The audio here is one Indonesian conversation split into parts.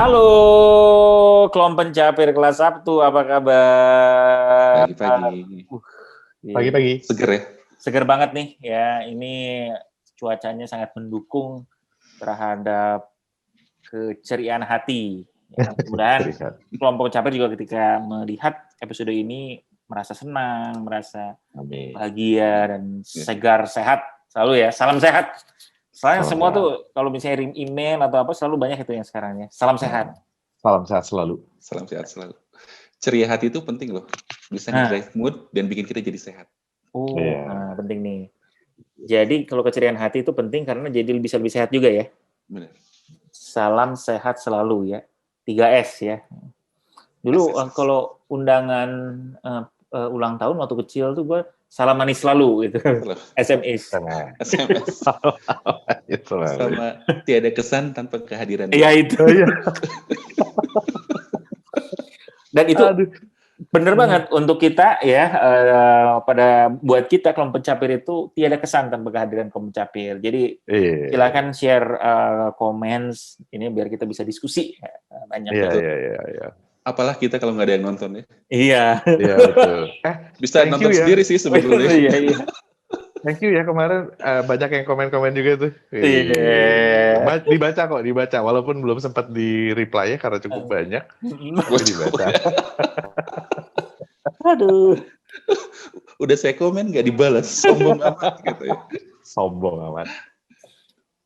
Halo, kelompok pencapir kelas Sabtu, apa kabar? Pagi-pagi. Pagi-pagi. Seger ya? Seger banget nih ya. Ini cuacanya sangat mendukung terhadap keceriaan hati. Ya, mudah-mudahan kelompok pencapir juga ketika melihat episode ini merasa senang, merasa bahagia dan segar, sehat selalu ya. Salam sehat. Soalnya semua tuh kalau misalnya kirim email atau apa selalu banyak itu yang sekarang ya. Salam sehat. Salam sehat selalu. Salam sehat selalu. Ceria hati itu penting loh. Bisa nge-drive mood dan bikin kita jadi sehat. Nah, penting nih. Jadi kalau keceriaan hati itu penting karena jadi bisa lebih sehat juga ya. Benar. Salam sehat selalu ya. 3S ya. Dulu kalau undangan ulang tahun waktu kecil tuh gue salam manis selalu gitu. SMS. Sama tiada kesan tanpa kehadiran. Iya itu. Dan itu bener banget untuk kita ya, pada buat kita kelompok pencapir itu tiada kesan tanpa kehadiran kelompok pencapir. Jadi silakan share comments ini biar kita bisa diskusi banyak. Iya. Apalah kita kalau nggak ada yang nonton ya. Iya. Iya betul. Bisa nonton sendiri sih sebetulnya. Iya. Thank you ya kemarin banyak yang komen-komen juga tuh. Dibaca walaupun belum sempat di reply ya karena cukup banyak. Tapi dibaca. Aduh. Udah saya komen nggak dibalas, sombong amat gitu ya. Sombong amat.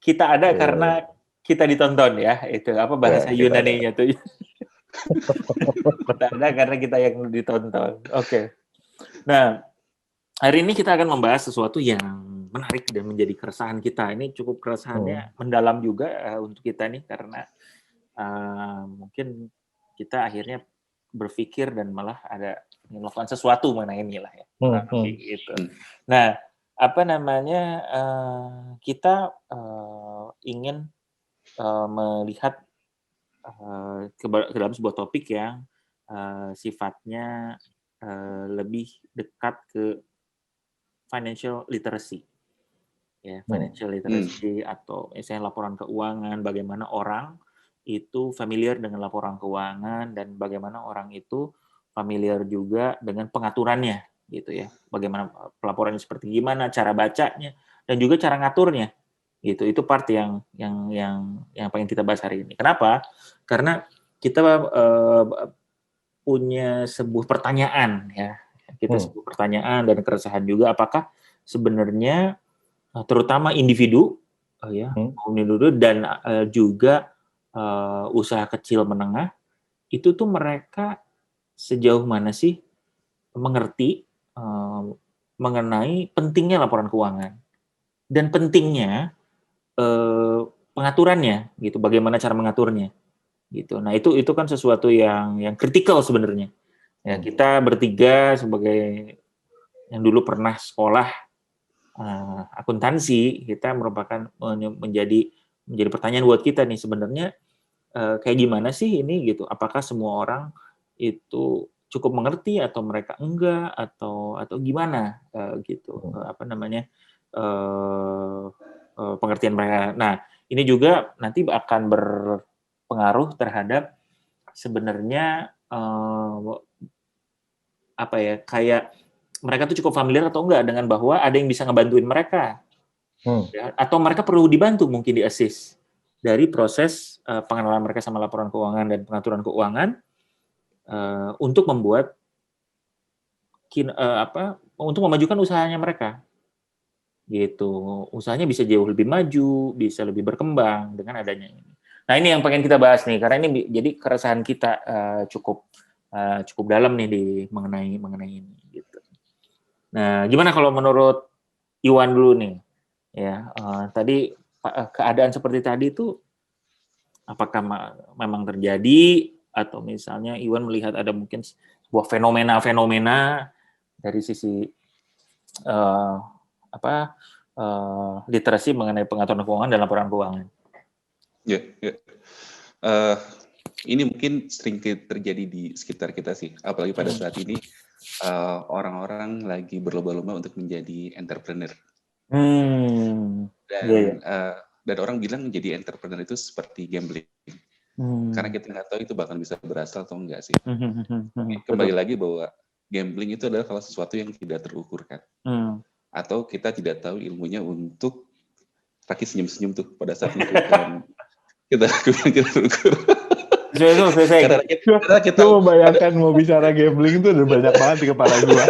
Kita ada karena kita ditonton ya, itu apa bahasa Yunani-nya tuh. Kita ada karena kita yang ditonton. Oke. Nah, hari ini kita akan membahas sesuatu yang menarik dan menjadi keresahan kita. Ini cukup keresahannya mendalam juga untuk kita nih karena mungkin kita akhirnya berpikir dan malah ada melakukan sesuatu mengenai ini lah ya. Gitu. Nah, apa namanya kita ingin melihat ke dalam sebuah topik yang sifatnya lebih dekat ke financial literacy, ya financial literacy atau misalnya laporan keuangan, bagaimana orang itu familiar dengan laporan keuangan dan bagaimana orang itu familiar juga dengan pengaturannya, gitu ya. Bagaimana pelaporannya seperti gimana, cara bacanya dan juga cara ngaturnya, gitu. Itu part yang pengen kita bahas hari ini. Kenapa? Karena kita punya sebuah pertanyaan ya. Kita sebuah pertanyaan dan keresahan juga apakah sebenarnya terutama individu dan juga usaha kecil menengah itu tuh mereka sejauh mana sih mengerti mengenai pentingnya laporan keuangan dan pentingnya pengaturannya gitu, bagaimana cara mengaturnya gitu. Nah, itu kan sesuatu yang kritikal sebenarnya. Ya, kita bertiga sebagai yang dulu pernah sekolah akuntansi, kita merupakan menjadi pertanyaan buat kita nih sebenarnya kayak gimana sih ini gitu? Apakah semua orang itu cukup mengerti atau mereka enggak atau gimana gitu? Apa namanya pengertian mereka. Nah, ini juga nanti akan berpengaruh terhadap sebenarnya apa ya, kayak mereka tuh cukup familiar atau enggak dengan bahwa ada yang bisa ngebantuin mereka, ya, atau mereka perlu dibantu mungkin di assist dari proses pengenalan mereka sama laporan keuangan dan pengaturan keuangan untuk membuat untuk memajukan usahanya mereka, gitu. Usahanya bisa jauh lebih maju, bisa lebih berkembang dengan adanya ini. Nah, ini yang pengen kita bahas nih, karena ini jadi keresahan kita cukup dalam nih mengenai ini gitu. Nah, gimana kalau menurut Iwan dulu nih? Ya, tadi keadaan seperti tadi itu apakah memang terjadi atau misalnya Iwan melihat ada mungkin sebuah fenomena dari sisi literasi mengenai pengaturan keuangan dan laporan keuangan? Ya. Ini mungkin sering terjadi di sekitar kita sih, apalagi pada saat ini orang-orang lagi berlomba-lomba untuk menjadi entrepreneur. Dan orang bilang menjadi entrepreneur itu seperti gambling. Karena kita nggak tahu itu bahkan bisa berasal atau enggak sih. Kembali Betul. lagi bahwa gambling itu adalah kalau sesuatu yang tidak terukur kan. Atau kita tidak tahu ilmunya untuk Raki senyum-senyum tuh pada saat itu kan kita lakukan tidak terukur. Karena kita membayangkan mau bicara gambling itu udah banyak banget di kepala gua.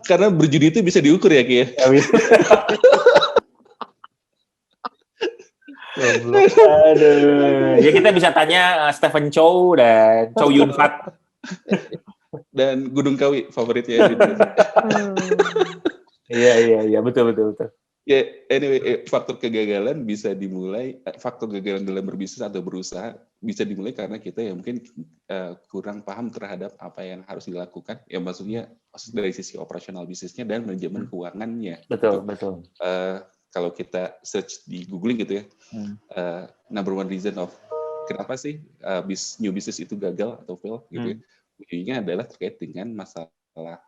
Karena berjudi itu bisa diukur ya, Ki ya. Aduh. Ya kita bisa tanya Stephen Chow dan Chow Yun Fat. Dan Gunung Kawi favoritnya. Iya, betul. Ya, anyway, faktor kegagalan bisa dimulai, faktor kegagalan dalam berbisnis atau berusaha bisa dimulai karena kita ya mungkin kurang paham terhadap apa yang harus dilakukan. Ya maksudnya dari sisi operasional bisnisnya dan manajemen keuangannya. Betul. Kalau kita search di googling gitu ya, number one reason of kenapa sih new business itu gagal atau fail gitu ya. Ujungnya adalah terkait dengan masalah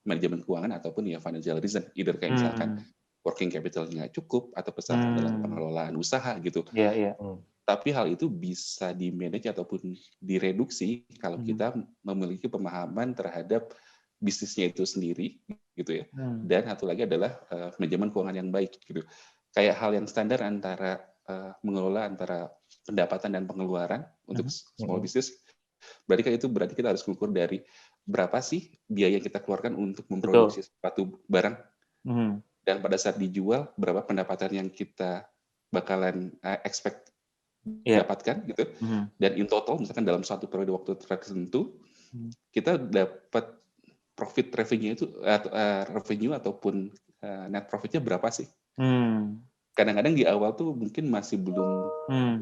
manajemen keuangan ataupun ya financial reason. Either kayak misalkan working capital-nya nggak cukup atau kesalahan dalam pengelolaan usaha gitu. Iya. Tapi hal itu bisa di-manage ataupun direduksi kalau kita memiliki pemahaman terhadap bisnisnya itu sendiri gitu ya. Dan satu lagi adalah manajemen keuangan yang baik gitu. Kayak hal yang standar antara mengelola antara pendapatan dan pengeluaran untuk small business. Berarti kita harus mengukur dari berapa sih biaya yang kita keluarkan untuk memproduksi suatu barang. Dan pada saat dijual, berapa pendapatan yang kita bakalan expect dapatkan gitu. Dan in total, misalkan dalam suatu periode waktu tertentu, kita dapat profit revenue itu revenue ataupun net profitnya berapa sih? Kadang-kadang di awal tuh mungkin masih belum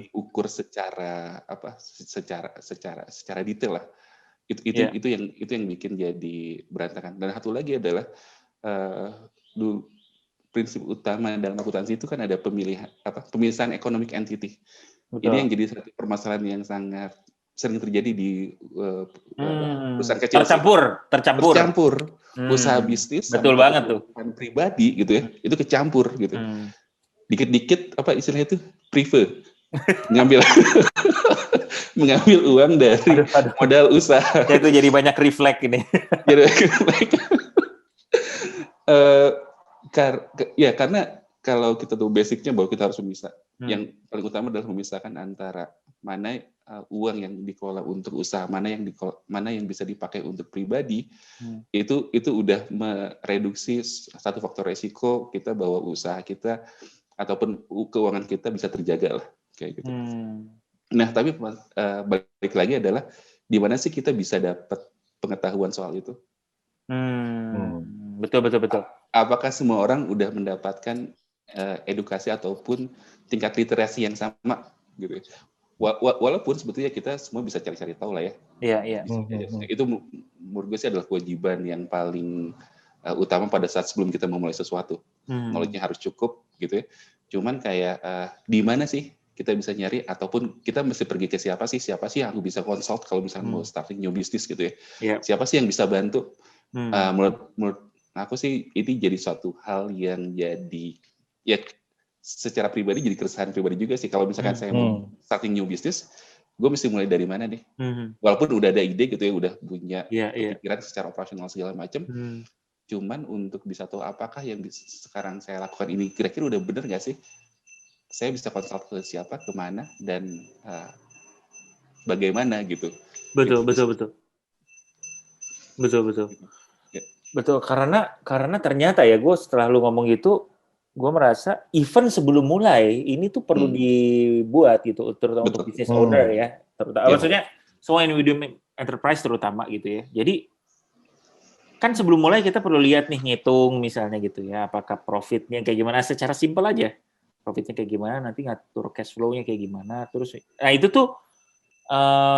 diukur secara detail lah. Itu yang bikin jadi berantakan. Dan satu lagi adalah prinsip utama dalam akuntansi itu kan ada pemisahan economic entity. Betul. Ini yang jadi satu permasalahan yang sangat sering terjadi di perusahaan kecil. Tercampur. Usaha bisnis betul banget tuh. Pribadi gitu ya, itu kecampur gitu. Dikit-dikit istilahnya itu prive. mengambil uang dari modal usaha. Itu jadi banyak refleks ini. Karena kalau kita tahu basicnya bahwa kita harus memisah. Yang paling utama adalah memisahkan antara mana uang yang dikelola untuk usaha, mana yang bisa dipakai untuk pribadi. Itu udah mereduksi satu faktor resiko kita bahwa usaha kita ataupun keuangan kita bisa terjaga lah kayak gitu. Nah, tapi balik lagi adalah di mana sih kita bisa dapat pengetahuan soal itu? Betul. Apakah semua orang udah mendapatkan edukasi ataupun tingkat literasi yang sama gitu? Walaupun sebetulnya kita semua bisa cari-cari tahu lah ya. Iya. Itu menurut gue sih adalah kewajiban yang paling utama pada saat sebelum kita memulai sesuatu. Knowledge-nya harus cukup gitu ya. Cuman kayak di mana sih kita bisa nyari ataupun kita mesti pergi ke siapa sih yang aku bisa consult kalau misalnya mau starting new business gitu ya. Siapa sih yang bisa bantu? Menurut aku sih ini jadi suatu hal yang jadi ya secara pribadi jadi keresahan pribadi juga sih kalau misalkan saya mau starting new business, gue mesti mulai dari mana nih? Walaupun udah ada ide gitu ya, udah punya pikiran secara operasional segala macam. Cuman untuk bisa tahu apakah yang sekarang saya lakukan ini kira-kira udah bener nggak sih? Saya bisa konsult ke siapa, kemana, dan bagaimana gitu. Betul. Betul, karena ternyata ya gue setelah lu ngomong gitu, gue merasa even sebelum mulai ini tuh perlu dibuat gitu, terutama untuk business owner ya, terutama maksudnya semua individu enterprise terutama gitu ya. Jadi kan sebelum mulai kita perlu lihat nih, ngitung misalnya gitu ya, apakah profitnya kayak gimana secara simpel aja, profitnya kayak gimana, nanti ngatur cash flow-nya kayak gimana, terus nah itu tuh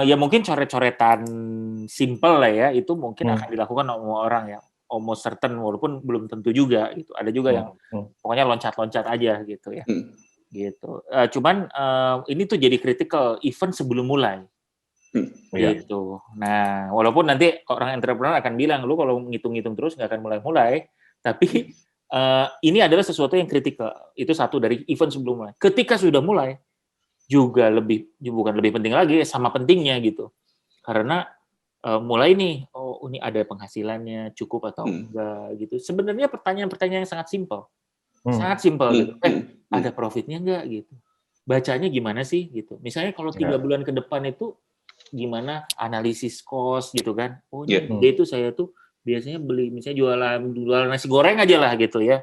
ya mungkin coret-coretan simple lah ya, itu mungkin akan dilakukan sama orang ya, almost certain walaupun belum tentu juga gitu. Ada juga yang pokoknya loncat-loncat aja gitu ya. Gitu. Cuman ini tuh jadi critical even sebelum mulai. Gitu. Nah, walaupun nanti orang entrepreneur akan bilang lu kalau ngitung-ngitung terus nggak akan mulai-mulai, tapi ini adalah sesuatu yang kritikal. Itu satu dari event sebelum mulai. Ketika sudah mulai, juga bukan lebih penting lagi, sama pentingnya gitu. Karena mulai nih, oh ini ada penghasilannya cukup atau enggak gitu. Sebenarnya pertanyaan-pertanyaan yang sangat simpel. Sangat simpel gitu. Ada profitnya enggak gitu. Bacanya gimana sih gitu. Misalnya kalau 3 bulan ke depan itu gimana analisis cost gitu kan. Oh ini dia itu saya tuh biasanya beli misalnya jualan nasi goreng aja lah gitu ya.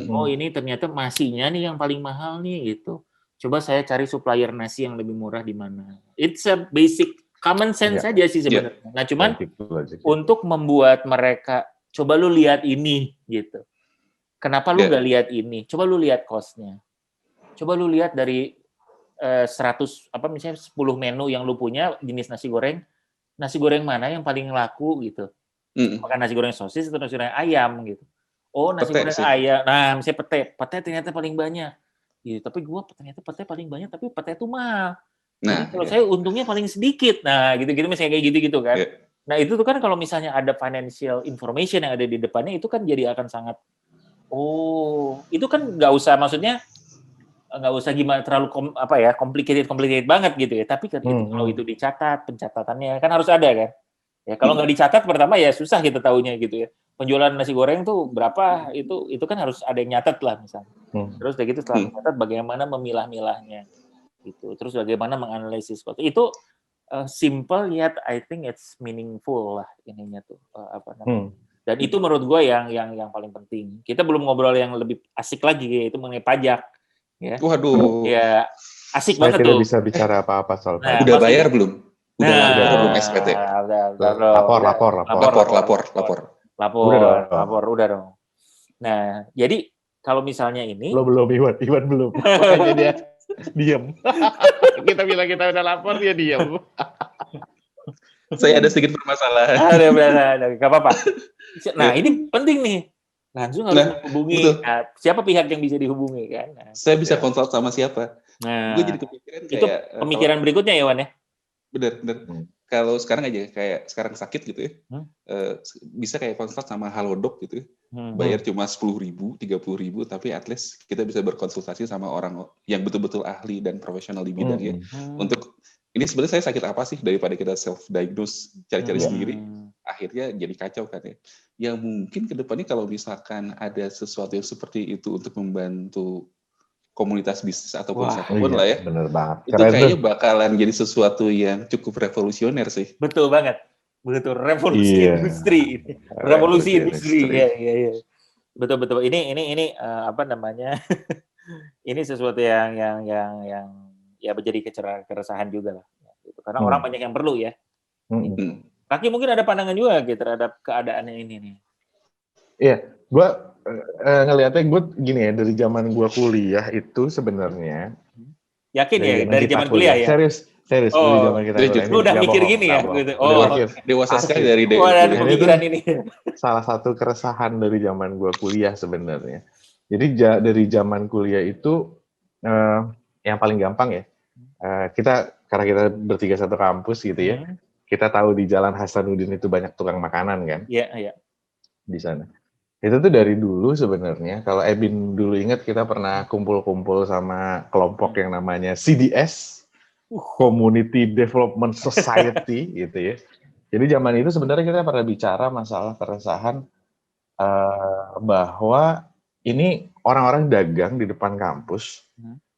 Oh ini ternyata nasinya nih yang paling mahal nih gitu. Coba saya cari supplier nasi yang lebih murah di mana. It's a basic common sense saja sih sebenarnya. Nah cuman untuk membuat mereka coba lu lihat ini gitu. Kenapa lu nggak lihat ini? Coba lu lihat cost-nya. Coba lu lihat dari 100 misalnya 10 menu yang lu punya jenis nasi goreng mana yang paling laku gitu. Makan nasi goreng sosis atau nasi goreng ayam gitu. Oh, nasi goreng ayam. Nah, misalnya pete ternyata paling banyak. Gitu. Tapi gua ternyata pete paling banyak tapi pete itu mahal. Jadi kalau saya untungnya paling sedikit. Nah, gitu-gitu misalnya kayak gitu-gitu kan. Nah, itu tuh kan kalau misalnya ada financial information yang ada di depannya itu kan jadi akan sangat itu kan nggak usah maksudnya nggak usah gimana terlalu complicated banget gitu ya. Tapi kalau itu dicatat, pencatatannya kan harus ada kan. Ya kalau nggak dicatat pertama ya susah kita taunya gitu ya. Penjualan nasi goreng tuh berapa itu kan harus ada yang nyatet lah misalnya. Terus kayak gitu setelah mencatat bagaimana memilah-milahnya gitu. Terus bagaimana menganalisis cost. Itu simple yet I think it's meaningful lah ininya tuh Dan itu menurut gue yang paling penting. Kita belum ngobrol yang lebih asik lagi yaitu mengenai pajak. Ya. Waduh. Ya, asik Saya banget tidak tuh. bisa bicara apa-apa soal pajak. Udah bayar belum? Udah belum SPT? Lapor. Udah dong. Nah, jadi kalau misalnya ini belum Iwan belum. Makanya dia diam. Kita bilang kita udah lapor dia diam. Saya ada sedikit permasalahan. Ada, nggak apa-apa. Nah, ini penting nih. Langsung harus menghubungi siapa pihak yang bisa dihubungi kan. Nah, saya bisa konsul sama siapa? Nah, gue jadi kepikiran itu pemikiran berikutnya ya, Wan ya. Bener. Kalau sekarang aja kayak sekarang sakit gitu ya, bisa kayak konsul sama Halodoc gitu ya. Bayar cuma 10.000, 30.000, tapi at least kita bisa berkonsultasi sama orang yang betul-betul ahli dan profesional di bidangnya. Untuk ini sebenarnya saya sakit apa sih daripada kita self-diagnose, cari-cari sendiri. Akhirnya jadi kacau kan ya. Ya mungkin kedepannya kalau misalkan ada sesuatu yang seperti itu untuk membantu komunitas bisnis ataupun siapapun lah ya. Bener banget. Itu kayaknya bakalan jadi sesuatu yang cukup revolusioner sih. Betul banget. Betul, revolusi industri. Revolusi industri. Iya. Betul. Ini ini sesuatu yang ya menjadi keresahan juga lah. Karena orang banyak yang perlu ya. Kaki mungkin ada pandangan juga gitu terhadap keadaan ini nih. Iya, gue ngelihatnya gue gini ya, dari zaman gue kuliah itu sebenarnya. Yakin ya dari zaman kuliah ya? Serius dari zaman kita kuliah. Lu udah mikir gini ya? Gitu. Dewasa sekali dari dari pemikiran ini. Salah satu keresahan dari zaman gue kuliah sebenarnya. Jadi dari zaman kuliah itu yang paling gampang ya, karena kita bertiga satu kampus gitu ya. Kita tahu di Jalan Hasanuddin itu banyak tukang makanan kan? Iya. Di sana. Itu tuh dari dulu sebenarnya. Kalau Ebin dulu ingat kita pernah kumpul-kumpul sama kelompok yang namanya CDS, Community Development Society gitu ya. Jadi zaman itu sebenarnya kita pernah bicara masalah keresahan bahwa ini orang-orang dagang di depan kampus,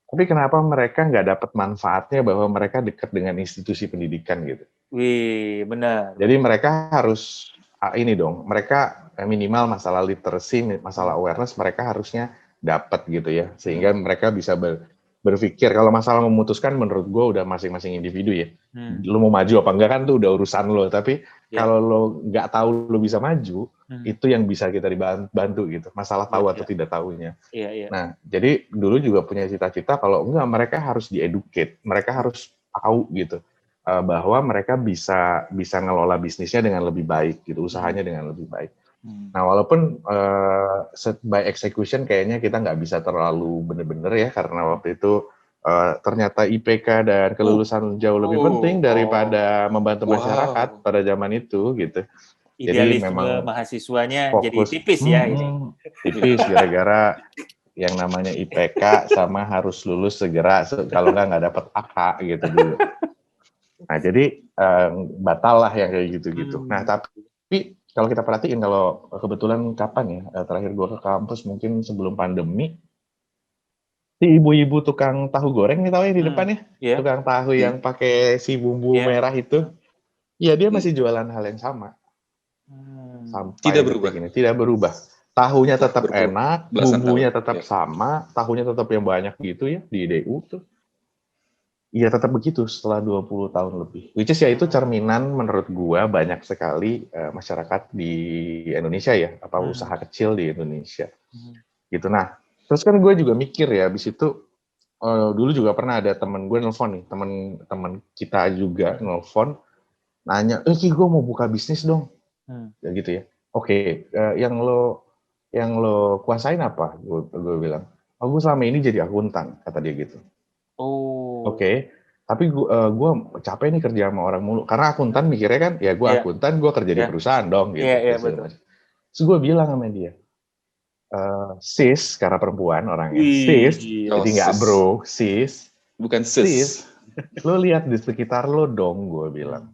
tapi kenapa mereka nggak dapat manfaatnya bahwa mereka dekat dengan institusi pendidikan gitu. Wih, benar. Jadi mereka harus mereka minimal masalah literacy, masalah awareness mereka harusnya dapat gitu ya, sehingga mereka bisa berpikir. Kalau masalah memutuskan menurut gue udah masing-masing individu ya. Lo mau maju apa enggak kan tuh udah urusan lo, tapi kalau lo nggak tahu lo bisa maju, itu yang bisa kita dibantu gitu. Masalah tahu atau tidak tahunya. Nah, jadi dulu juga punya cita-cita kalau enggak mereka harus di-educate, mereka harus tahu gitu. Bahwa mereka bisa ngelola bisnisnya dengan lebih baik gitu, usahanya dengan lebih baik. Nah, walaupun by execution kayaknya kita nggak bisa terlalu bener-bener ya, karena waktu itu ternyata IPK dan kelulusan jauh lebih penting daripada membantu masyarakat pada zaman itu gitu. Idealisme mahasiswanya jadi tipis ya ini. Tipis gara-gara yang namanya IPK sama harus lulus segera, kalau nggak dapat AK gitu dulu. Nah, jadi batal lah yang kayak gitu-gitu. Nah, tapi kalau kita perhatiin, kalau kebetulan kapan ya, terakhir gue ke kampus mungkin sebelum pandemi, si ibu-ibu tukang tahu goreng nih, tahu ya di depan ya? Yeah. Tukang tahu yang pakai si bumbu merah itu. Ya, dia masih jualan hal yang sama. Sampai tidak berubah. ini tidak berubah. Tahunya tetap enak, bumbunya tetap sama, tahunya tetap yang banyak gitu ya di DU tuh. Iya tetap begitu setelah 20 tahun lebih. Which is ya itu cerminan menurut gua banyak sekali masyarakat di Indonesia ya, apa usaha kecil di Indonesia. Gitu. Nah, terus kan gue juga mikir ya, habis itu dulu juga pernah ada temen gue nelfon nih, temen kita juga nelfon, nanya, Ki gue mau buka bisnis dong. Ya gitu ya. Oke, yang lo kuasain apa? Gue bilang, gue selama ini jadi akuntan, kata dia gitu. Oke, tapi gue capek nih kerja sama orang mulu. Karena akuntan mikirnya kan, ya gue akuntan, gue kerja di perusahaan dong. Gitu. Terus gue bilang sama dia, sis, karena perempuan orangnya, sis, jadi nggak bro, sis. Bukan sis. Lo lihat di sekitar lo dong, gue bilang.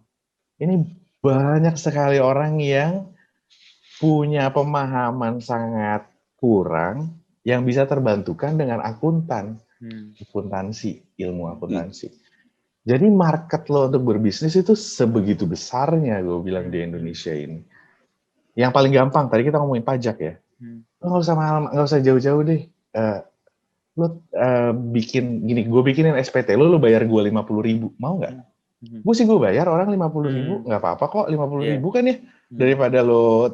Ini banyak sekali orang yang punya pemahaman sangat kurang yang bisa terbantukan dengan akuntansi, ilmu akuntansi. Jadi market lo untuk berbisnis itu sebegitu besarnya, gue bilang di Indonesia ini. Yang paling gampang, tadi kita ngomongin pajak ya. Lo nggak usah jauh-jauh deh. Lo bikin gini, gue bikinin SPT, lo bayar gue 50.000, mau nggak? Gue sih gue bayar orang 50.000, nggak apa-apa kok 50.000 kan ya, daripada lo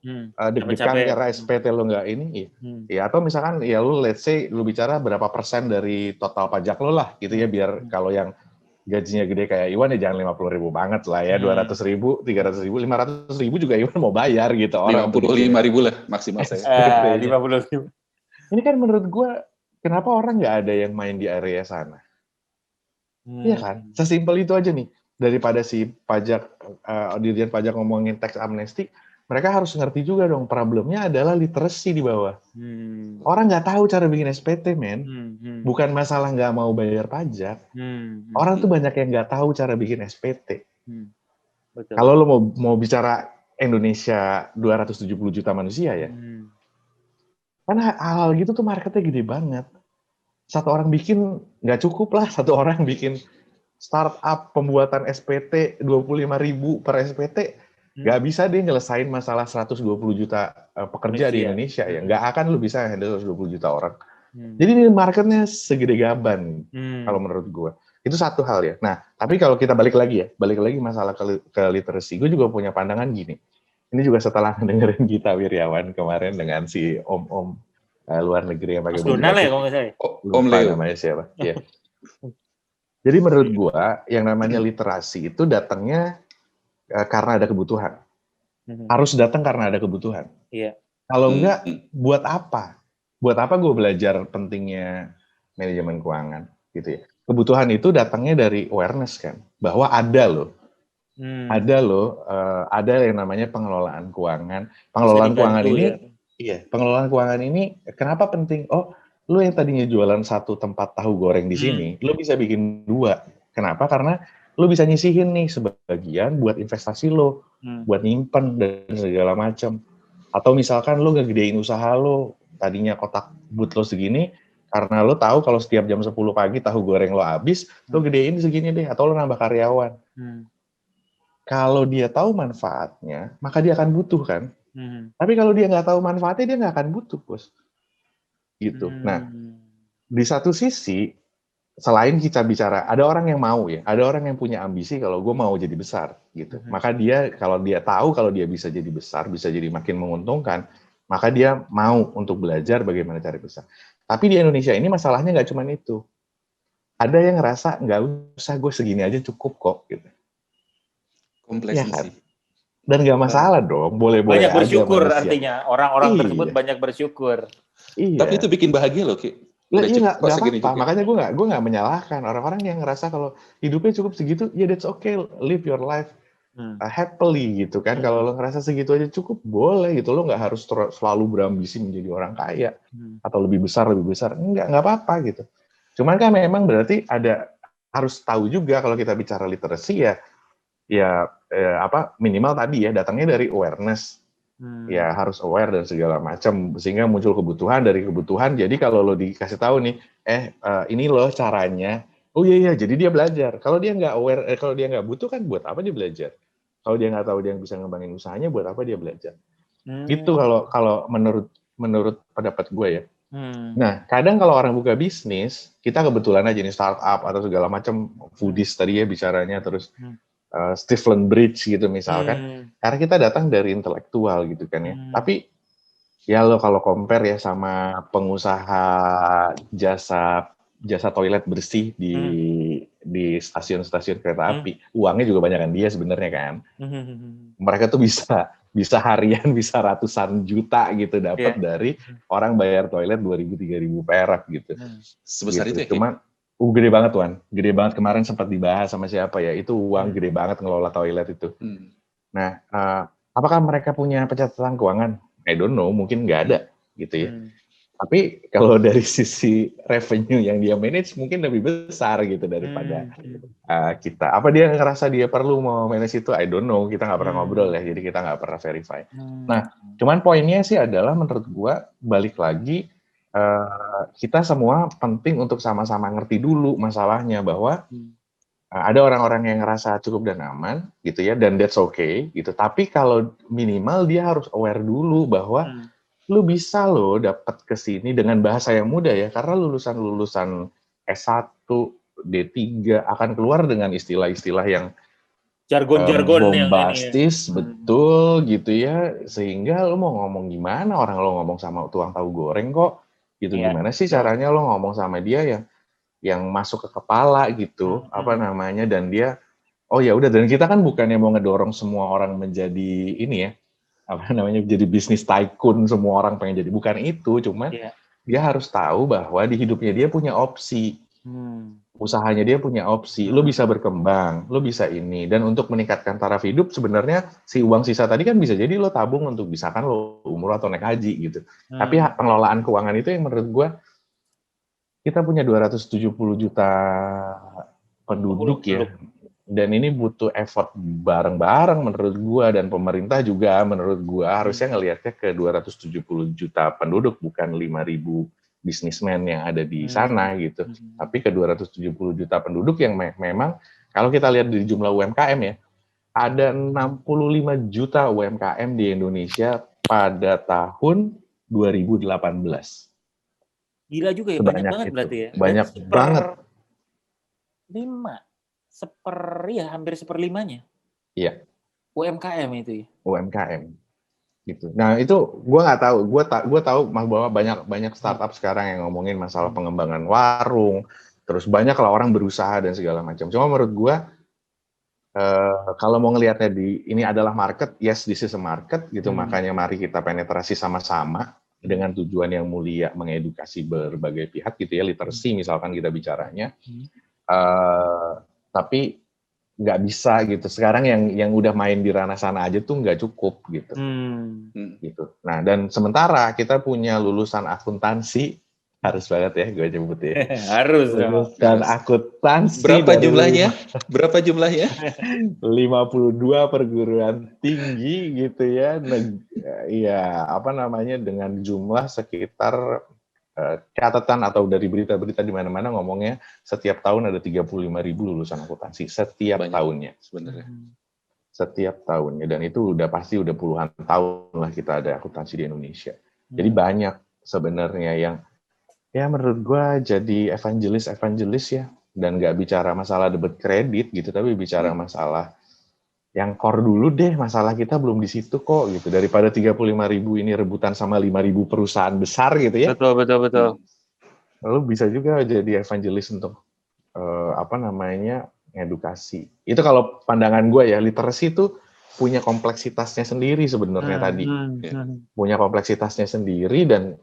deg-degan karena SPT lo nggak ini, ya atau misalkan ya lo let's say lo bicara berapa persen dari total pajak lo lah, gitu ya, biar kalau yang gajinya gede kayak Iwan ya jangan 50.000 banget lah ya, 200.000, 300.000, 500.000 juga Iwan mau bayar gitu. 55.000 lah maksimal saya. 50.000. Ini kan menurut gue, kenapa orang nggak ada yang main di area sana? Iya kan? Sesimpel itu aja nih. Daripada si pajak, Dirjen Pajak ngomongin tax amnesty, mereka harus ngerti juga dong, problemnya adalah literacy di bawah. Orang nggak tahu cara bikin SPT, men. Bukan masalah nggak mau bayar pajak. Orang tuh banyak yang nggak tahu cara bikin SPT. Kalau lo mau bicara Indonesia 270 juta manusia ya, karena hal gitu tuh marketnya gede banget. Satu orang bikin nggak cukup lah, satu orang bikin startup pembuatan SPT 25.000 per SPT, nggak bisa dia nyelesain masalah 120 juta pekerja di Indonesia ya, nggak akan lu bisa handle 120 juta orang. Jadi ini marketnya segede gaban kalau menurut gue. Itu satu hal ya. Nah, tapi kalau kita balik lagi masalah ke literasi, gue juga punya pandangan gini. Ini juga setelah dengerin Gita Wirjawan kemarin dengan si om luar negeri yang pakai baju Donald ya kalau nggak salah. Om Leo namanya siapa? Ya. Jadi menurut gua yang namanya literasi itu datangnya karena ada kebutuhan. Harus datang karena ada kebutuhan. Kalau enggak, buat apa? Buat apa gue belajar pentingnya manajemen keuangan gitu ya? Kebutuhan itu datangnya dari awareness kan, bahwa ada loh. Ada yang namanya pengelolaan keuangan. Pengelolaan keuangan ini, pengelolaan keuangan ini kenapa penting? Oh, lu yang tadinya jualan satu tempat tahu goreng di sini, lu bisa bikin 2. Kenapa? Karena lu bisa nyisihin nih sebagian buat investasi lo, buat nyimpen dan segala macam. Atau misalkan lu ngegedein usaha lo, tadinya kotak but lo segini, karena lo tahu kalau setiap jam 10 pagi tahu goreng lo habis, lo gedein segini deh, atau lo nambah karyawan. Kalau dia tahu manfaatnya, maka dia akan butuh kan. Tapi kalau dia nggak tahu manfaatnya, dia nggak akan butuh, bos. Gitu. Nah, di satu sisi, selain kita bicara, ada orang yang mau ya, ada orang yang punya ambisi kalau gue mau jadi besar, gitu. Maka dia, kalau dia tahu kalau dia bisa jadi besar, bisa jadi makin menguntungkan, maka dia mau untuk belajar bagaimana cari besar. Tapi di Indonesia ini masalahnya nggak cuma itu. Ada yang ngerasa nggak usah, gue segini aja cukup kok, gitu. Kompleks ya kan? Dan nggak masalah dong, boleh-boleh aja. Banyak bersyukur manusia. Artinya orang-orang tersebut banyak bersyukur. Iya. Tapi itu bikin bahagia loh, Ki. Iya nggak apa-apa. Makanya gue nggak menyalahkan orang-orang yang ngerasa kalau hidupnya cukup segitu, ya that's okay, live your life. happily gitu kan. Kalau lo ngerasa segitu aja cukup, boleh gitu. Lo nggak harus selalu berambisi menjadi orang kaya atau lebih besar. Nggak apa-apa gitu. Cuman kan memang berarti harus tahu juga kalau kita bicara literasi minimal tadi ya datangnya dari awareness. Ya harus aware dan segala macam sehingga muncul kebutuhan dari kebutuhan. Jadi kalau lo dikasih tahu nih, ini loh caranya. Oh iya, jadi dia belajar. Kalau dia nggak aware, kalau dia nggak butuh kan buat apa dia belajar? Kalau dia nggak tahu dia bisa ngembangin usahanya, buat apa dia belajar? Gitu kalau menurut pendapat gue ya. Nah, kadang kalau orang buka bisnis, kita kebetulan aja nih startup atau segala macam foodies tadi ya bicaranya, terus Stephen Bridge gitu misalkan, karena kita datang dari intelektual gitu kan ya. Tapi ya lo kalau compare ya sama pengusaha jasa toilet bersih di stasiun-stasiun kereta api, uangnya juga banyakan dia sebenarnya kan. Mereka tuh bisa harian, bisa ratusan juta gitu dapat dari orang bayar toilet 2.000-3.000 perak gitu. Sebesar gitu. itu ya? Cuman gede banget Tuan, gede banget. Kemarin sempat dibahas sama siapa ya, itu uang gede banget ngelola toilet itu. Nah, apakah mereka punya pencatatan keuangan? I don't know, mungkin nggak ada gitu ya. Tapi kalau dari sisi revenue yang dia manage mungkin lebih besar gitu daripada kita. Apa dia ngerasa dia perlu mau manage itu? I don't know, kita nggak pernah ngobrol ya, jadi kita nggak pernah verify. Nah, cuman poinnya sih adalah menurut gua balik lagi, kita semua penting untuk sama-sama ngerti dulu masalahnya bahwa ada orang-orang yang ngerasa cukup dan aman gitu ya, dan that's okay gitu. Tapi kalau minimal dia harus aware dulu bahwa lu bisa lo dapat ke sini dengan bahasa yang mudah ya, karena lulusan S1, D3 akan keluar dengan istilah-istilah yang jargon-jargon bombastis, yang ini ya. Betul gitu ya, sehingga lo mau ngomong gimana, orang lo ngomong sama tukang tahu goreng kok gitu, gimana sih caranya lo ngomong sama dia yang masuk ke kepala gitu, dan dia ya udah, dan kita kan bukannya mau ngedorong semua orang menjadi ini ya, jadi bisnis tycoon, semua orang pengen jadi, bukan itu, cuman dia harus tahu bahwa di hidupnya dia punya opsi, usahanya dia punya opsi, lo bisa berkembang, lo bisa ini, dan untuk meningkatkan taraf hidup sebenarnya si uang sisa tadi kan bisa jadi lo tabung untuk misalkan lo umroh atau naik haji gitu. Tapi pengelolaan keuangan itu yang menurut gue, kita punya 270 juta penduduk ya, dan ini butuh effort bareng-bareng menurut gua, dan pemerintah juga menurut gua harusnya ngelihatnya ke 270 juta penduduk, bukan 5.000 bisnismen yang ada di sana gitu. Tapi ke 270 juta penduduk yang memang kalau kita lihat di jumlah UMKM ya, ada 65 juta UMKM di Indonesia pada tahun 2018. Gila juga ya, sebanyak banyak banget itu. berarti ya. Banyak banget. Hampir 1/5-nya. Iya. UMKM itu ya. UMKM. Gitu. Nah itu gue nggak tahu. Gue tahu bahwa banyak startup sekarang yang ngomongin masalah pengembangan warung. Terus banyak lah orang berusaha dan segala macam. Cuma menurut gue, kalau mau ngelihatnya ini adalah market, yes, this is a market gitu. Makanya mari kita penetrasi sama-sama dengan tujuan yang mulia, mengedukasi berbagai pihak gitu ya, literacy misalkan kita bicaranya. Tapi nggak bisa gitu. Sekarang yang udah main di ranah sana aja tuh nggak cukup gitu. Gitu. Nah, dan sementara kita punya lulusan akuntansi, harus banget ya gue nyebut ya. Harus. Dan akuntansi. Berapa jumlahnya? 52 perguruan tinggi gitu ya. Dengan jumlah sekitar catatan atau dari berita-berita di mana-mana ngomongnya setiap tahun ada 35.000 lulusan akuntansi setiap tahunnya sebenarnya. Setiap tahunnya, dan itu udah puluhan tahun lah kita ada akuntansi di Indonesia. Jadi banyak sebenarnya yang ya menurut gua jadi evangelis ya, dan nggak bicara masalah debit kredit gitu, tapi bicara masalah yang core dulu deh, masalah kita belum di situ kok gitu, daripada 35.000 ini rebutan sama 5.000 perusahaan besar gitu ya. Betul. Lalu bisa juga jadi evangelis untuk edukasi. Itu kalau pandangan gue ya, literasi itu punya kompleksitasnya sendiri sebenarnya tadi. Punya kompleksitasnya sendiri, dan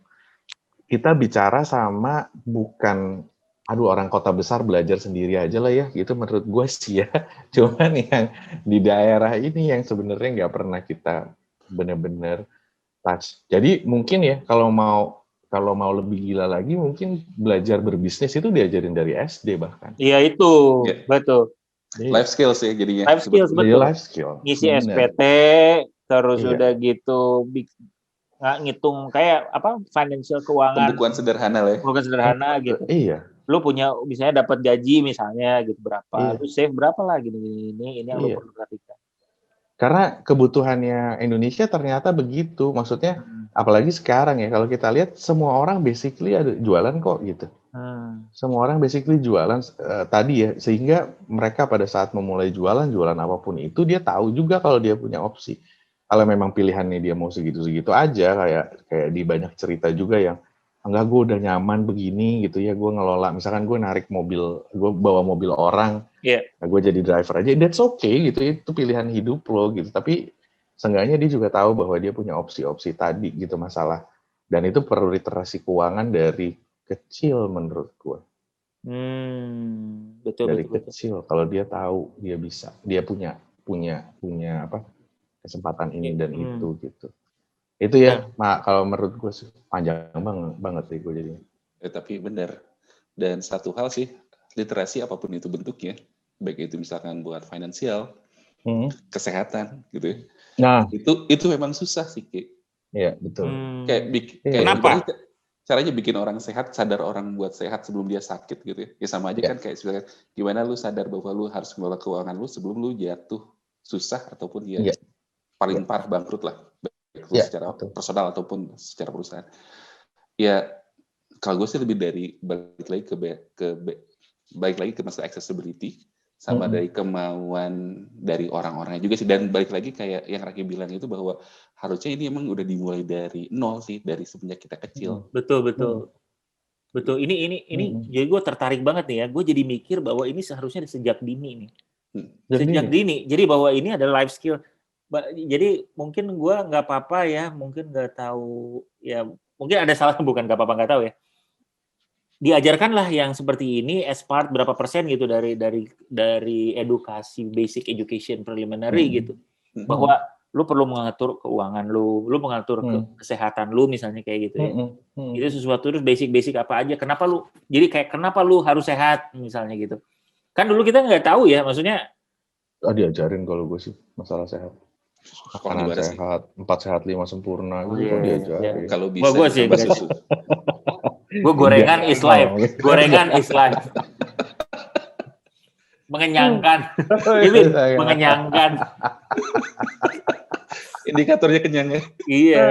kita bicara sama bukan aduh orang kota besar belajar sendiri aja lah ya, gitu menurut gue sih ya. Cuman yang di daerah ini yang sebenarnya nggak pernah kita benar-benar touch. Jadi mungkin ya kalau mau lebih gila lagi, mungkin belajar berbisnis itu diajarin dari SD bahkan. Iya itu, betul. Life skills ya jadinya. Life skills, betul. Life skill. Ngisi SPT, terus udah gitu ngitung kayak apa financial keuangan. Pembukuan sederhana lah ya. Pembukuan sederhana gitu. Iya. Lu punya misalnya dapat gaji misalnya gitu berapa, lu save berapa lah gini ini yang lu perlu perhatikan. Karena kebutuhannya Indonesia ternyata begitu, maksudnya apalagi sekarang ya, kalau kita lihat semua orang basically ada jualan kok gitu. Semua orang basically jualan tadi ya, sehingga mereka pada saat memulai jualan apapun itu, dia tahu juga kalau dia punya opsi. Kalau memang pilihannya dia mau segitu-segitu aja, kayak di banyak cerita juga yang enggak, gue udah nyaman begini gitu ya, gue ngelola, misalkan gue narik mobil, gue bawa mobil orang, nah gue jadi driver aja, that's okay gitu, itu pilihan hidup lo gitu, tapi seenggaknya dia juga tahu bahwa dia punya opsi-opsi tadi gitu masalah, dan itu perlu literasi keuangan dari kecil menurut gue. Dari kecil, kalau dia tahu, dia bisa, dia punya apa kesempatan ini dan itu gitu. Itu ya, kalau menurut gue sih panjang banget sih gue jadinya. Tapi benar. Dan satu hal sih, literasi apapun itu bentuknya, baik itu misalkan buat finansial, kesehatan gitu ya. Nah, itu memang susah sih, Ki. Iya, betul. Kayak kenapa? Caranya bikin orang sehat, sadar orang buat sehat sebelum dia sakit gitu ya. Ya sama aja kan kayak misalkan gimana lu sadar bahwa lu harus mengelola keuangan lu sebelum lu jatuh susah ataupun dia paling parah bangkrut lah. Secara personal ataupun secara perusahaan. Ya kalau gue sih lebih dari balik lagi ke masalah accessibility sama dari kemauan dari orang-orangnya juga sih, dan balik lagi kayak yang Raki bilang itu bahwa harusnya ini emang udah dimulai dari nol sih, dari semenjak kita kecil. Betul. Ini jadi gue tertarik banget nih ya. Gue jadi mikir bahwa ini seharusnya sejak dini nih. Sejak dini. Jadi bahwa ini adalah life skill. Jadi mungkin gue nggak apa-apa ya, mungkin nggak tahu ya, mungkin ada salah, bukan nggak apa-apa nggak tahu ya. Diajarkanlah yang seperti ini as part berapa persen gitu dari edukasi basic education preliminary gitu, bahwa lu perlu mengatur keuangan lu mengatur kesehatan lu misalnya kayak gitu ya. Itu sesuatu terus basic apa aja. Kenapa lu harus sehat misalnya gitu. Kan dulu kita nggak tahu ya, maksudnya. Diajarin kalau gue sih masalah sehat. Makanan sehat, 4 sehat 5 sempurna, gitu diajarin. Kalau bisa gue sih susu. Gue gorengan is life. Gorengan is life. Mengenyangkan. Ini mengenyangkan. Indikatornya kenyang ya. Iya.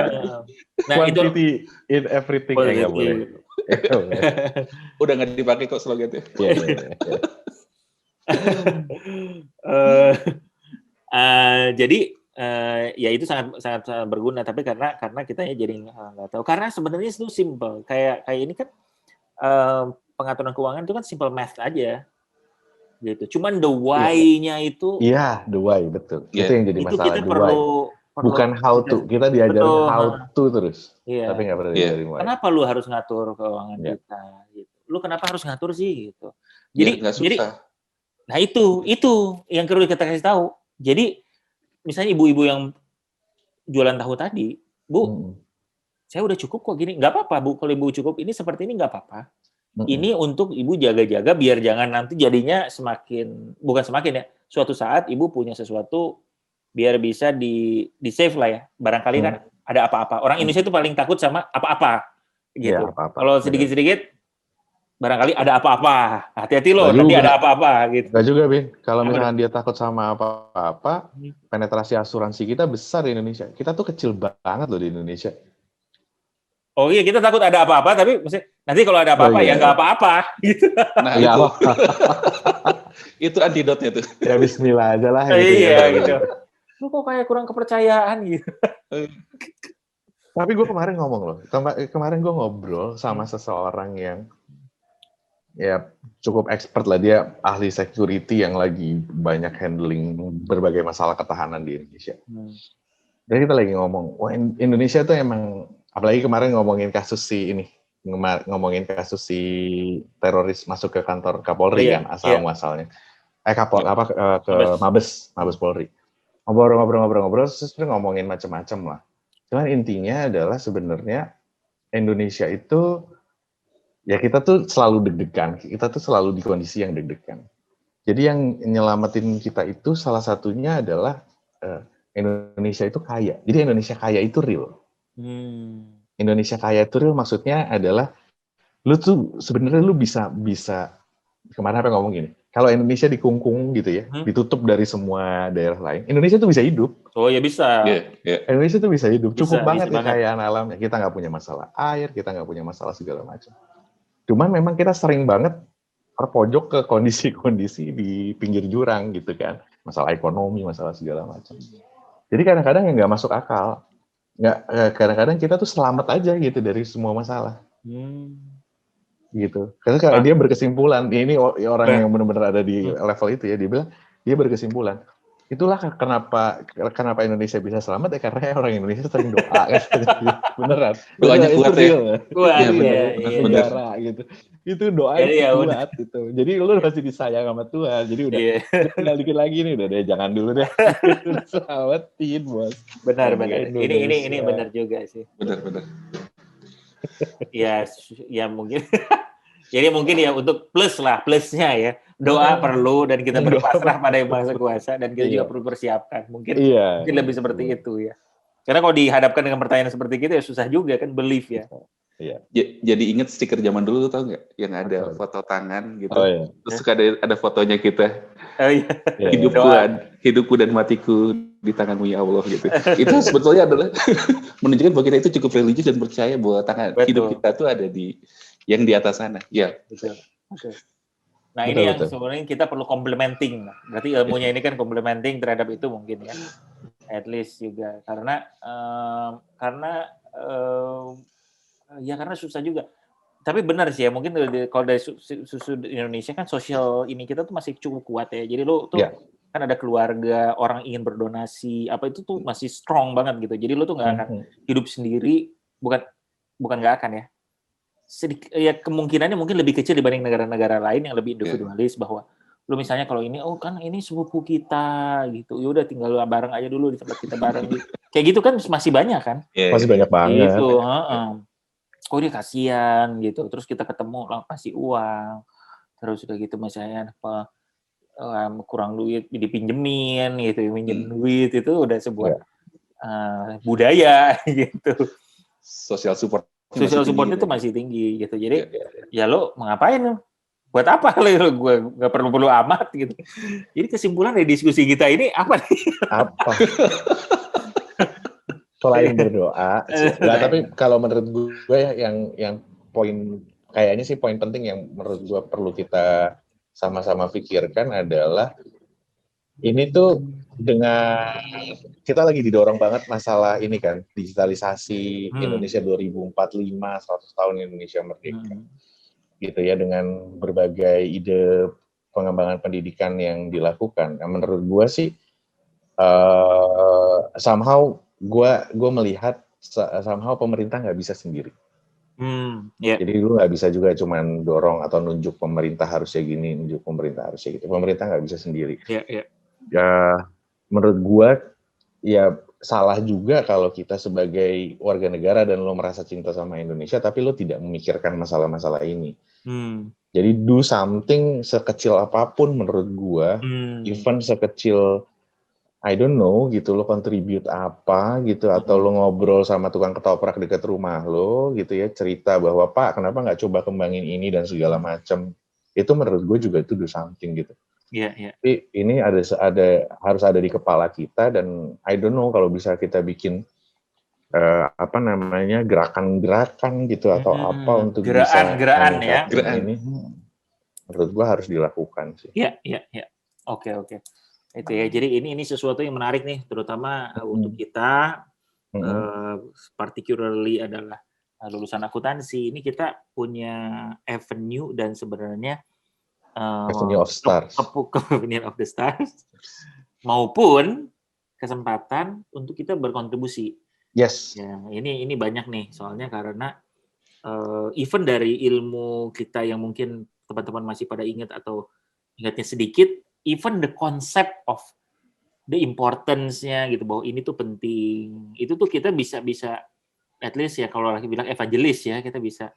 Nah, quantity in everything ya boleh. Udah nggak dipakai kok slogannya. Jadi ya itu sangat berguna, tapi karena kita ya jadi nggak tahu, karena sebenarnya itu simple, kayak ini kan pengaturan keuangan itu kan simple math aja gitu, cuman the why-nya itu the why, betul. Itu yang jadi masalah, kita perlu bukan how to, kita diajarin how to terus, tapi nggak pernah diajarin why. Kenapa lu harus ngatur keuangan kita gitu, lu kenapa harus ngatur sih gitu, jadi nah itu yang perlu kita kasih tahu. Jadi misalnya ibu-ibu yang jualan tahu tadi, Bu, saya udah cukup kok gini, nggak apa-apa Bu, kalau ibu cukup ini seperti ini nggak apa-apa. Ini untuk ibu jaga-jaga biar jangan nanti jadinya suatu saat ibu punya sesuatu biar bisa di save lah ya, barangkali kan ada apa-apa. Orang Indonesia itu paling takut sama apa-apa gitu. Kalau sedikit-sedikit barangkali ada apa-apa, hati-hati loh, nanti ada apa-apa gitu. Nggak juga, Bin. Kalau misalkan dia takut sama apa-apa, penetrasi asuransi kita besar di Indonesia. Kita tuh kecil banget loh di Indonesia. Oh iya, kita takut ada apa-apa, tapi nanti kalau ada apa-apa ya nggak apa-apa. Gitu. Nah itu antidotnya tuh. Ya bismillah aja lah. Iya gitu. Lu kok kayak kurang kepercayaan gitu. Tapi gue kemarin ngomong loh, kemarin gue ngobrol sama seseorang yang ya cukup expert lah, dia ahli security yang lagi banyak handling berbagai masalah ketahanan di Indonesia. Dan kita lagi ngomong, wah Indonesia tuh emang, apalagi kemarin ngomongin kasus si ini, ngomongin kasus si teroris masuk ke kantor Kapolri kan asal muasalnya. Ke Mabes Polri. Ngobrol terus ngomongin macam-macam lah. Cuman intinya adalah sebenarnya Indonesia itu ya kita tuh selalu deg-degan, kita tuh selalu di kondisi yang deg-degan. Jadi yang nyelamatin kita itu salah satunya adalah Indonesia itu kaya. Jadi Indonesia kaya itu real. Indonesia kaya itu real maksudnya adalah lu tuh sebenarnya lu bisa kemana apa ngomong gini. Kalau Indonesia dikungkung gitu ya, ditutup dari semua daerah lain, Indonesia tuh bisa hidup. Oh ya bisa. Indonesia tuh bisa hidup. Cukup banget bisa kekayaan alamnya. Kita nggak punya masalah air, kita nggak punya masalah segala macam. Cuman memang kita sering banget terpojok ke kondisi-kondisi di pinggir jurang gitu kan. Masalah ekonomi, masalah segala macam. Jadi kadang-kadang nggak masuk akal. Kadang-kadang kita tuh selamat aja gitu dari semua masalah. Gitu. Karena kalau dia berkesimpulan, ini orang yang benar-benar ada di level itu ya, dia bilang dia berkesimpulan. Itulah kenapa Indonesia bisa selamat ya karena orang Indonesia sering doa kan. Beneran. Doanya kuat ya. Kuat ya. Negara gitu. Itu doa kuat gitu. Jadi lu masih disayang sama Tuhan. Jadi udah tinggal dikit lagi nih udah deh jangan dulu deh. Selamatin bos. Benar. Ini benar juga sih. Benar. Ya mungkin. Jadi mungkin ya untuk plusnya ya. Doa perlu dan kita berpasrah pada Yang Maha Kuasa dan kita juga perlu persiapkan. Mungkin lebih seperti itu ya. Karena kalau dihadapkan dengan pertanyaan seperti itu ya susah juga kan belief ya. Iya. Jadi inget stiker zaman dulu tau nggak? Yang ada foto tangan gitu. Terus suka ada fotonya kita. Hidupku dan matiku di tanganmu ya Allah gitu. Itu sebetulnya adalah menunjukkan bahwa kita itu cukup religius dan percaya bahwa hidup kita tuh ada di atas sana. Ya. Betul. Nah ini yang sebenarnya kita perlu complementing. Berarti ilmunya ini kan complementing terhadap itu mungkin ya. At least juga karena susah juga. Tapi benar sih ya, mungkin kalau dari sudut Indonesia kan sosial ini kita tuh masih cukup kuat ya. Jadi lo tuh kan ada keluarga, orang ingin berdonasi, apa itu tuh masih strong banget gitu. Jadi lo tuh nggak akan hidup sendiri, bukan nggak akan ya. Ya kemungkinannya mungkin lebih kecil dibanding negara-negara lain yang lebih individualis bahwa lu misalnya kalau ini kan ini sepupu kita gitu ya udah tinggal bareng aja dulu di tempat kita bareng gitu. Kayak gitu kan masih banyak kan masih banyak banget gitu. Oh dia kasihan gitu terus kita ketemu kasih uang terus udah gitu misalnya kurang duit dipinjemin gitu minjem duit itu udah sebuah budaya gitu. Social support itu masih tinggi gitu. Jadi ya lo mau ngapain lo? Buat apa lo? Gue nggak perlu amat gitu. Jadi kesimpulan dari diskusi kita ini apa nih? Apa? Selain berdoa. Tapi kalau menurut gue yang poin kayaknya sih poin penting yang menurut gue perlu kita sama-sama pikirkan adalah ini tuh dengan kita lagi didorong banget masalah ini kan digitalisasi Indonesia 2045 100 tahun Indonesia merdeka gitu ya dengan berbagai ide pengembangan pendidikan yang dilakukan. Nah, menurut gue sih somehow gue melihat somehow pemerintah nggak bisa sendiri. Jadi lu nggak bisa juga cuman dorong atau nunjuk pemerintah harusnya gini, nunjuk pemerintah harusnya gitu. Pemerintah nggak bisa sendiri. Ya, menurut gue ya salah juga kalau kita sebagai warga negara dan lo merasa cinta sama Indonesia tapi lo tidak memikirkan masalah-masalah ini. Jadi do something sekecil apapun menurut gue, even sekecil I don't know gitu, lo contribute apa gitu atau lo ngobrol sama tukang ketoprak dekat rumah lo gitu ya, cerita bahwa Pak kenapa nggak coba kembangin ini dan segala macam. Itu menurut gue juga itu do something gitu. Tapi ini harus ada di kepala kita dan I don't know kalau bisa kita bikin gerakan-gerakan gitu atau apa untuk gerakan ini menurut gua harus dilakukan sih. Iya. Oke. Itu ya. Jadi ini sesuatu yang menarik nih terutama untuk kita particularly adalah lulusan akuntansi. Ini kita punya avenue dan sebenarnya Avenue of Stars. Avenue of the Stars maupun kesempatan untuk kita berkontribusi. Yes. Ya, ini banyak nih soalnya karena even dari ilmu kita yang mungkin teman-teman masih pada ingat atau ingatnya sedikit, even the concept of the importance-nya gitu, bahwa ini tuh penting, itu tuh kita bisa at least ya kalau lagi bilang evangelis ya, kita bisa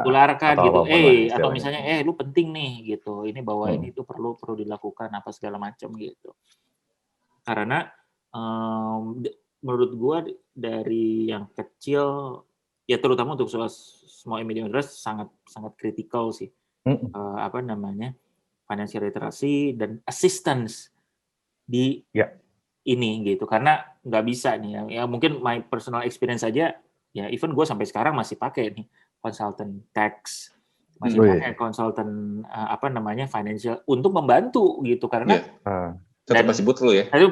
tularkan gitu, atau misalnya lu penting nih gitu, ini bahwa ini tuh perlu dilakukan apa segala macam gitu. Karena menurut gua dari yang kecil ya, terutama untuk small and medium enterprise sangat kritikal sih. Financial literacy dan assistance di ini gitu, karena nggak bisa nih ya mungkin my personal experience saja ya, even gue sampai sekarang masih pakai nih consultant tax, masih pakai consultant financial untuk membantu gitu, karena tetap masih butuh ya, itu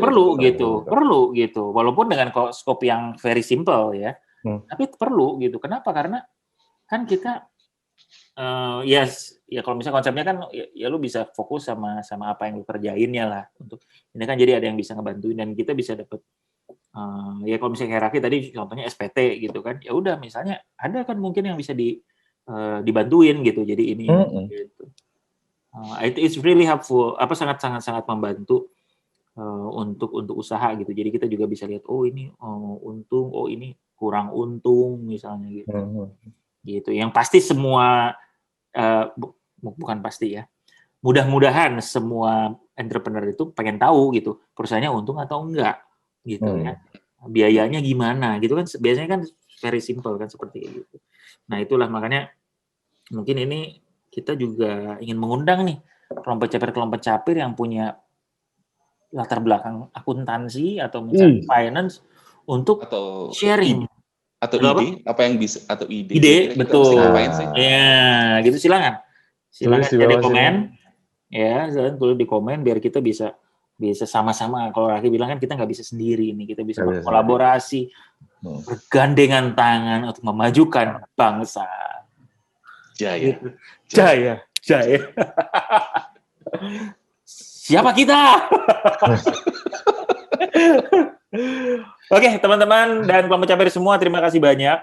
perlu gitu walaupun dengan scope yang very simple ya, tapi perlu gitu. Kenapa? Karena kan kita ya kalau misalnya konsepnya kan ya lu bisa fokus sama apa yang lu kerjainnya lah, untuk ini kan jadi ada yang bisa ngebantuin dan kita bisa dapat ya kalau misalnya kayak Raki tadi contohnya SPT gitu kan, ya udah misalnya ada kan mungkin yang bisa dibantuin gitu, jadi ini gitu. It's really helpful, sangat membantu untuk usaha gitu. Jadi kita juga bisa lihat ini untung, ini kurang untung misalnya gitu. Gitu. Yang pasti semua bukan pasti ya. Mudah-mudahan semua entrepreneur itu pengen tahu gitu, perusahaannya untung atau enggak gitu ya. Biayanya gimana gitu kan, biasanya kan very simple kan seperti itu. Nah, itulah makanya mungkin ini kita juga ingin mengundang nih kelompok capir yang punya latar belakang akuntansi atau misalnya finance untuk sharing. Atau ide, apa yang bisa, atau ide. Ide, betul. Ya, gitu silakan ada komen. Ya, tulis di komen biar kita bisa sama-sama. Kalau Raki bilang kan kita nggak bisa sendiri nih, kita bisa berkolaborasi, bergandengan tangan untuk memajukan bangsa. Jaya. Siapa kita? Oke, teman-teman dan kelompok capir semua, terima kasih banyak.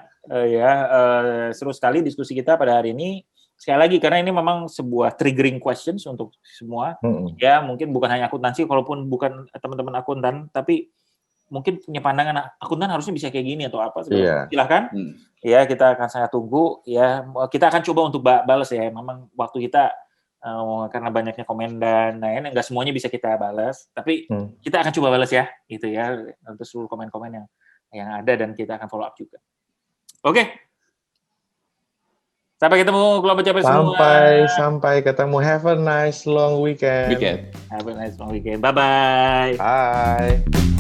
Seru sekali diskusi kita pada hari ini. Sekali lagi, karena ini memang sebuah triggering questions untuk semua. Ya, mungkin bukan hanya akuntansi, walaupun bukan teman-teman akuntan, tapi mungkin punya pandangan akuntan harusnya bisa kayak gini atau apa. Silahkan. Ya, kita akan sangat tunggu. Ya, kita akan coba untuk balas ya. Memang waktu kita karena banyaknya komen dan lain, nggak semuanya bisa kita balas, tapi kita akan coba balas ya, gitu ya, untuk seluruh komen-komen yang ada, dan kita akan follow up juga. Oke. Sampai ketemu kelompok capir semua. Sampai ketemu. Have a nice long weekend. Have a nice long weekend. Bye-bye. Bye.